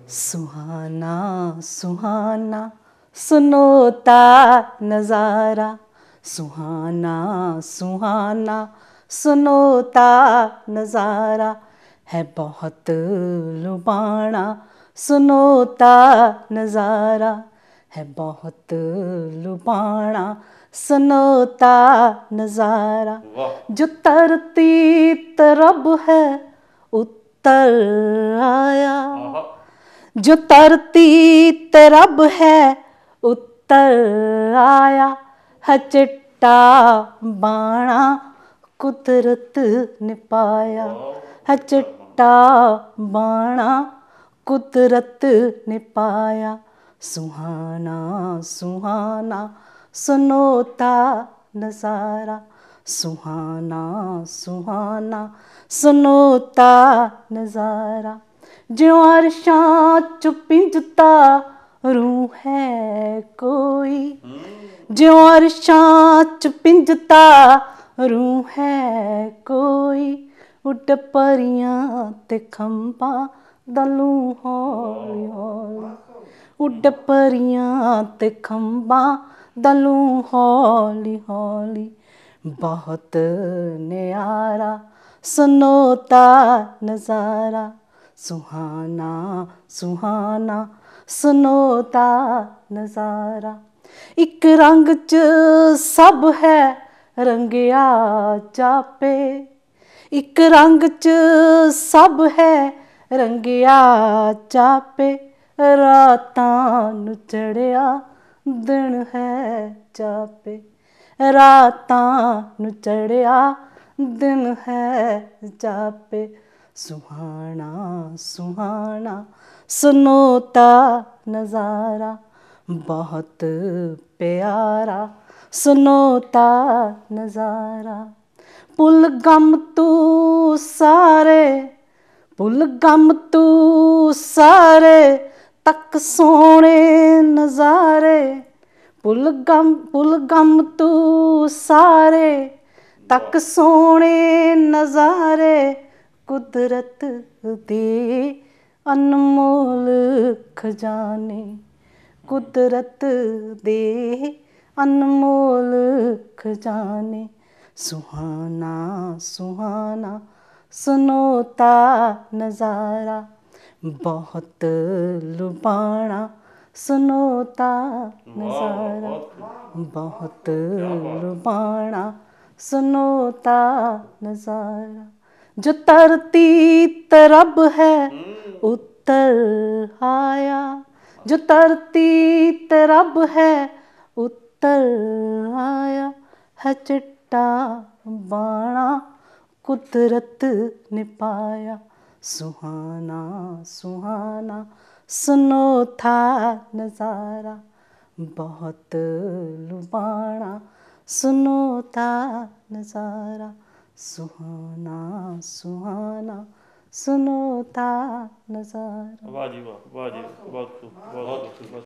सुहाना सुहाना सुनोता नज़ारा, सुहाना सुहाना सुनोता नज़ारा है बहुत लुभाना, सुनोता नज़ारा है बहुत लुभाना, सुनोता नज़ारा। जो तरती तरब है उत्तर आया, जो तरती तरब है उत्तर आया, है चिट्टा बाणा कुदरत ने पाया, है चिट्टा बाणा कुदरत ने पाया। सुहाना सुहाना सुनोता नज़ारा, सुहाना सुहाना सुनोता नज़ारा। ज्यों अरशां च पिंजता रूह है कोई, ज्यों अरशां च पिंजता रूह है कोई, उड परियां ते खंबा दलू हौली हौली, उड परियां ते खंबा दलू हौली हौली। बहुत न्यारा सुनोता नज़ारा, सुहाना सुहाना सुनोता नज़ारा। इक रंग च सब है रंगिया चापे, इक रंग च सब है रंगिया चापे, रातां नू चढ़िया दिन है चापे, रातां नू चढ़िया दिन है चापे। सुहाना सुहाना सुनोता नज़ारा, बहुत प्यारा सुनोता नज़ारा। पुल गम तू सारे, पुल गम तू सारे तक सोने नज़ारे, पुल गम तू सारे तक सोने नज़ारे। कुदरत दे अनमोल खजाने, कुदरत दे अनमोल खजाने। सुहाना सुहाना सुनोता नज़ारा, बहुत लुभाना सुनोता नज़ारा, बहुत लुभाना सुनोता नज़ारा। जो तरती तरब है उत्तर आया, जो तरती तरब है उत्तर आया, है चिट्टा बाणा कुदरत ने पाया। सुहाना सुहाना सुनोता नज़ारा, बहुत लुभाना सुनोता नज़ारा, सुहाना सुहाना सुनोता नज़ारा। वाह जी वाह, वाह जी, बहुत खूब, बहुत खूब।